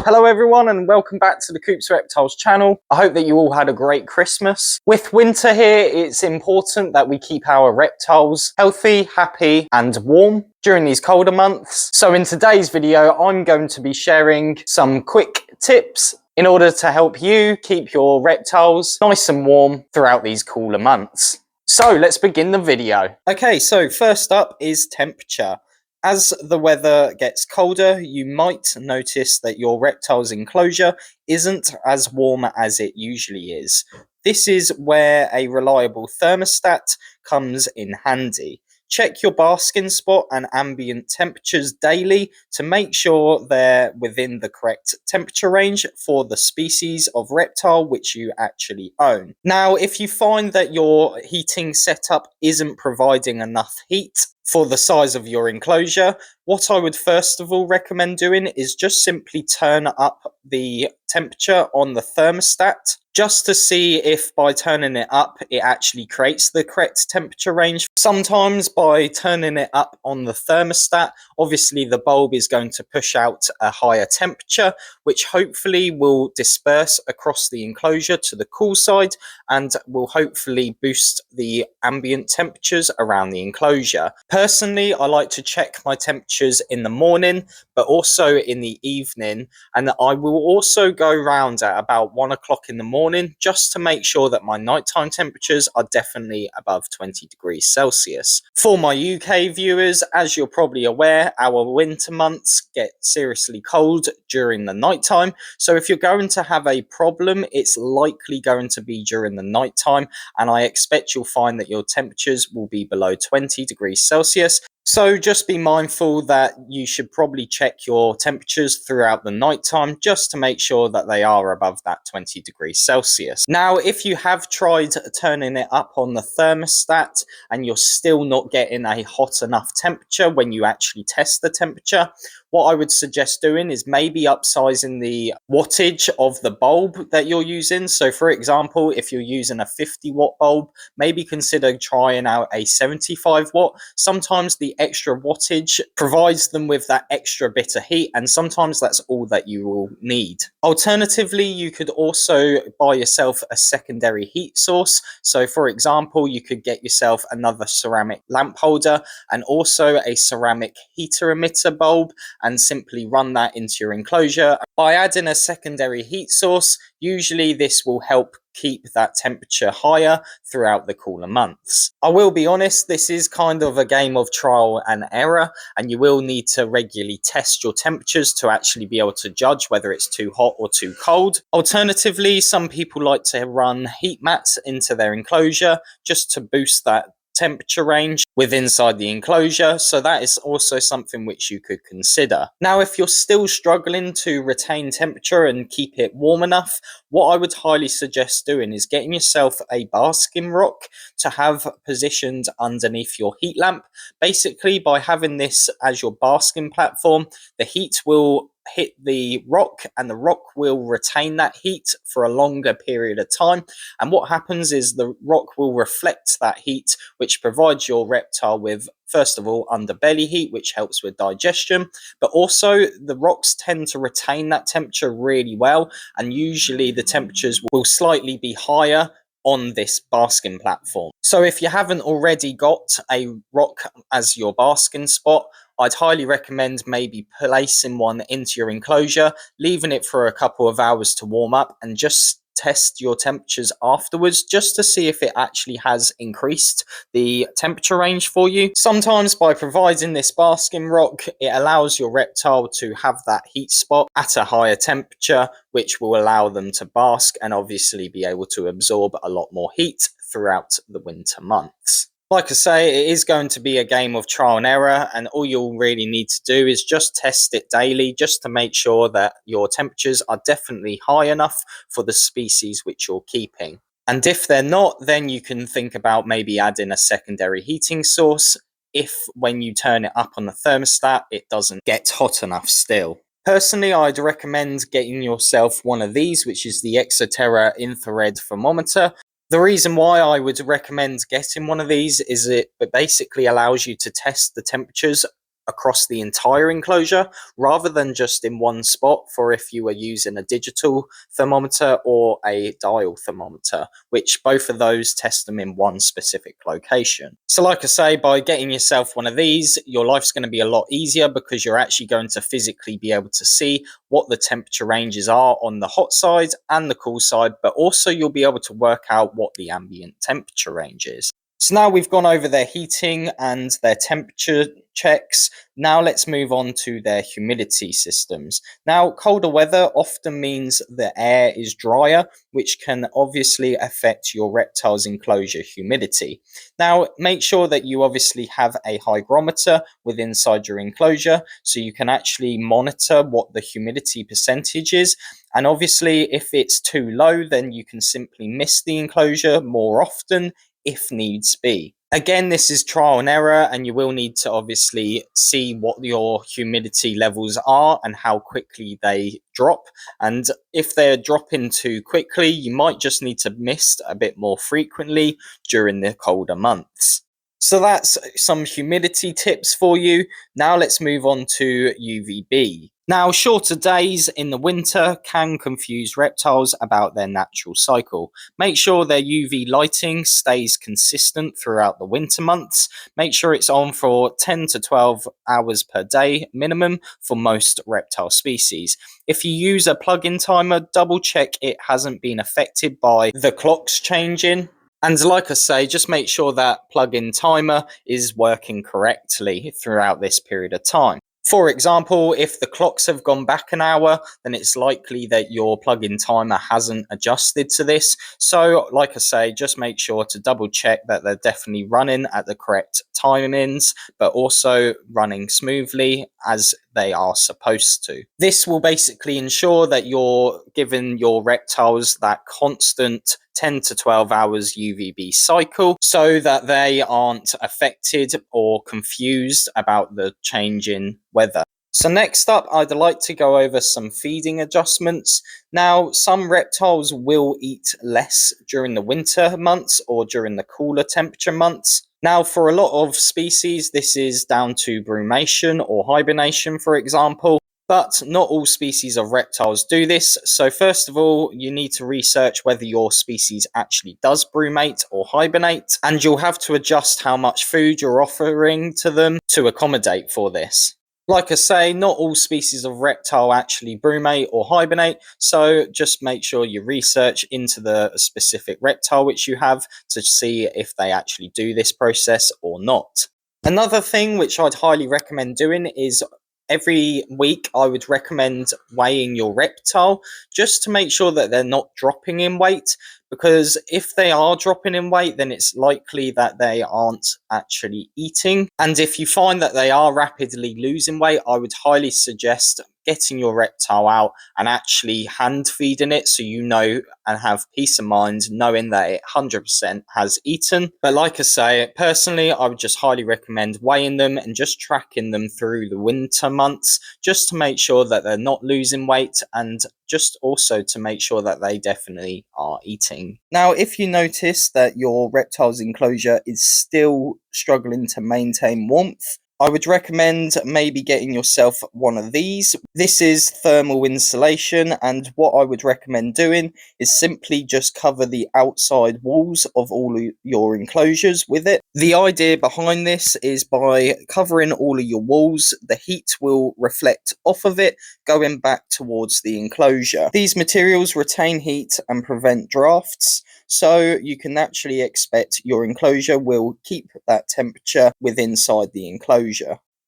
Hello everyone and welcome back to the Coop's Reptiles channel. I hope that you all had a great Christmas. With winter here, it's important that we keep our reptiles healthy, happy and warm during these colder months. So in today's video, I'm going to be sharing some quick tips in order to help you keep your reptiles nice and warm throughout these cooler months. So let's begin the video. Okay, so first up is temperature. As the weather gets colder, you might notice that your reptile's enclosure isn't as warm as it usually is. This is where a reliable thermostat comes in handy. Check your basking spot and ambient temperatures daily to make sure they're within the correct temperature range for the species of reptile which you actually own. Now, if you find that your heating setup isn't providing enough heat for the size of your enclosure, what I would first of all recommend doing is just simply turn up the temperature on the thermostat, just to see if by turning it up it actually creates the correct temperature range. Sometimes by turning it up on the thermostat, obviously the bulb is going to push out a higher temperature, which hopefully will disperse across the enclosure to the cool side and will hopefully boost the ambient temperatures around the enclosure. Personally, I like to check my temperatures in the morning, but also in the evening, and I will also go round at about 1 o'clock in the morning just to make sure that my nighttime temperatures are definitely above 20 degrees Celsius. For my UK viewers, as you're probably aware, our winter months get seriously cold during the nighttime, so if you're going to have a problem, it's likely going to be during the nighttime, and I expect you'll find that your temperatures will be below 20 degrees Celsius. So just be mindful that you should probably check your temperatures throughout the nighttime just to make sure that they are above that 20 degrees Celsius. Now, if you have tried turning it up on the thermostat and you're still not getting a hot enough temperature when you actually test the temperature, what I would suggest doing is maybe upsizing the wattage of the bulb that you're using. So for example, if you're using a 50 watt bulb, maybe consider trying out a 75 watt. Sometimes the extra wattage provides them with that extra bit of heat, and sometimes that's all that you will need. Alternatively, you could also buy yourself a secondary heat source. So for example, you could get yourself another ceramic lamp holder and also a ceramic heater emitter bulb, and simply run that into your enclosure. By adding a secondary heat source, usually this will help keep that temperature higher throughout the cooler months. I will be honest, this is kind of a game of trial and error, and you will need to regularly test your temperatures to actually be able to judge whether it's too hot or too cold. Alternatively, some people like to run heat mats into their enclosure just to boost that temperature range inside the enclosure, so that is also something which you could consider. Now, if you're still struggling to retain temperature and keep it warm enough, what I would highly suggest doing is getting yourself a basking rock to have positioned underneath your heat lamp. Basically, by having this as your basking platform, the heat will hit the rock and the rock will retain that heat for a longer period of time, and what happens is the rock will reflect that heat, which provides your reptile with, first of all, underbelly heat, which helps with digestion, but also the rocks tend to retain that temperature really well, and usually the temperatures will slightly be higher on this basking platform. So if you haven't already got a rock as your basking spot, I'd highly recommend maybe placing one into your enclosure, leaving it for a couple of hours to warm up, and just test your temperatures afterwards just to see if it actually has increased the temperature range for you. Sometimes by providing this basking rock, it allows your reptile to have that heat spot at a higher temperature, which will allow them to bask and obviously be able to absorb a lot more heat throughout the winter months. Like I say, it is going to be a game of trial and error, and all you'll really need to do is just test it daily just to make sure that your temperatures are definitely high enough for the species which you're keeping. And if they're not, then you can think about maybe adding a secondary heating source if when you turn it up on the thermostat, it doesn't get hot enough still. Personally, I'd recommend getting yourself one of these, which is the Exoterra infrared thermometer. The reason why I would recommend getting one of these is it basically allows you to test the temperatures across the entire enclosure rather than just in one spot, for if you were using a digital thermometer or a dial thermometer, which both of those test them in one specific location. So like I say, by getting yourself one of these, your life's going to be a lot easier because you're actually going to physically be able to see what the temperature ranges are on the hot side and the cool side, but also you'll be able to work out what the ambient temperature range is. So now we've gone over their heating and their temperature checks. Now let's move on to their humidity systems. Now, colder weather often means the air is drier, which can obviously affect your reptile's enclosure humidity. Now, make sure that you obviously have a hygrometer within inside your enclosure so you can actually monitor what the humidity percentage is. And obviously, if it's too low, then you can simply mist the enclosure more often if needs be. Again, this is trial and error, and you will need to obviously see what your humidity levels are and how quickly they drop. And if they're dropping too quickly, you might just need to mist a bit more frequently during the colder months. So that's some humidity tips for you. Now let's move on to UVB. Now, shorter days in the winter can confuse reptiles about their natural cycle. Make sure their UV lighting stays consistent throughout the winter months. Make sure it's on for 10 to 12 hours per day minimum for most reptile species. If you use a plug-in timer, double check it hasn't been affected by the clocks changing. And like I say, just make sure that plug-in timer is working correctly throughout this period of time. For example, if the clocks have gone back an hour, then it's likely that your plug-in timer hasn't adjusted to this. So, like I say, just make sure to double check that they're definitely running at the correct timings, but also running smoothly as they are supposed to. This will basically ensure that you're giving your reptiles that constant 10 to 12 hours UVB cycle so that they aren't affected or confused about the change in weather. So next up, I'd like to go over some feeding adjustments. Now, some reptiles will eat less during the winter months or during the cooler temperature months. Now, for a lot of species, this is down to brumation or hibernation, for example. But not all species of reptiles do this. So first of all, you need to research whether your species actually does brumate or hibernate, and you'll have to adjust how much food you're offering to them to accommodate for this. Like I say, not all species of reptile actually brumate or hibernate, so just make sure you research into the specific reptile which you have to see if they actually do this process or not. Another thing which I'd highly recommend doing is every week I would recommend weighing your reptile just to make sure that they're not dropping in weight, because if they are dropping in weight, then it's likely that they aren't actually eating. And if you find that they are rapidly losing weight, I would highly suggest getting your reptile out and actually hand feeding it so you know and have peace of mind knowing that it 100% has eaten. But like I say, personally, I would just highly recommend weighing them and just tracking them through the winter months just to make sure that they're not losing weight and just also to make sure that they definitely are eating. Now, if you notice that your reptile's enclosure is still struggling to maintain warmth, I would recommend maybe getting yourself one of these. This is thermal insulation, and what I would recommend doing is simply just cover the outside walls of all of your enclosures with it. The idea behind this is by covering all of your walls, the heat will reflect off of it, going back towards the enclosure. These materials retain heat and prevent drafts, so you can actually expect your enclosure will keep that temperature within inside the enclosure.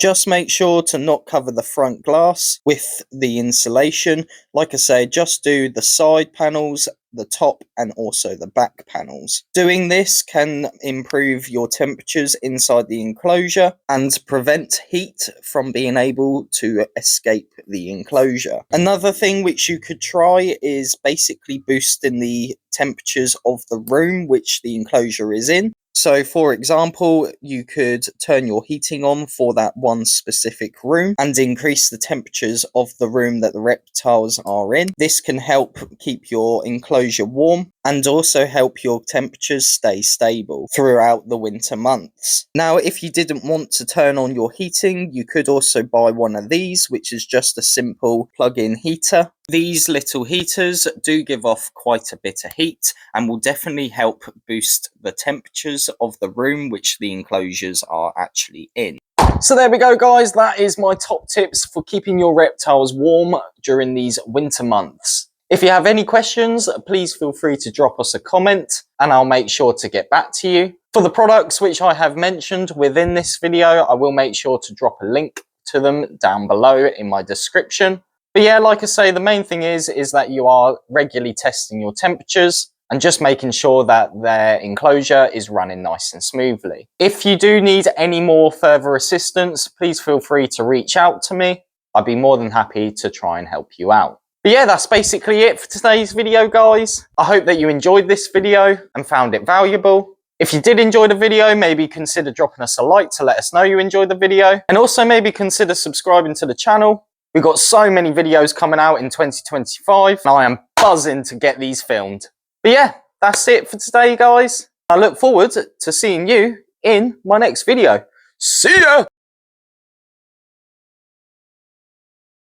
Just make sure to not cover the front glass with the insulation. Like I say, just do the side panels, the top, and also the back panels. Doing this can improve your temperatures inside the enclosure and prevent heat from being able to escape the enclosure. Another thing which you could try is basically boosting the temperatures of the room which the enclosure is in. So for example, you could turn your heating on for that one specific room and increase the temperatures of the room that the reptiles are in. This can help keep your enclosure warm and also help your temperatures stay stable throughout the winter months. Now, if you didn't want to turn on your heating, you could also buy one of these, which is just a simple plug-in heater. These little heaters do give off quite a bit of heat and will definitely help boost the temperatures of the room which the enclosures are actually in. So there we go, guys. That is my top tips for keeping your reptiles warm during these winter months. If you have any questions, please feel free to drop us a comment and I'll make sure to get back to you. For the products which I have mentioned within this video, I will make sure to drop a link to them down below in my description. But yeah, like I say, the main thing is that you are regularly testing your temperatures and just making sure that their enclosure is running nice and smoothly. If you do need any more further assistance, please feel free to reach out to me. I'd be more than happy to try and help you out. But yeah, that's basically it for today's video, guys. I hope that you enjoyed this video and found it valuable. If you did enjoy the video, maybe consider dropping us a like to let us know you enjoyed the video. And also maybe consider subscribing to the channel. We've got so many videos coming out in 2025 and I am buzzing to get these filmed. But yeah, that's it for today, guys. I look forward to seeing you in my next video. See ya!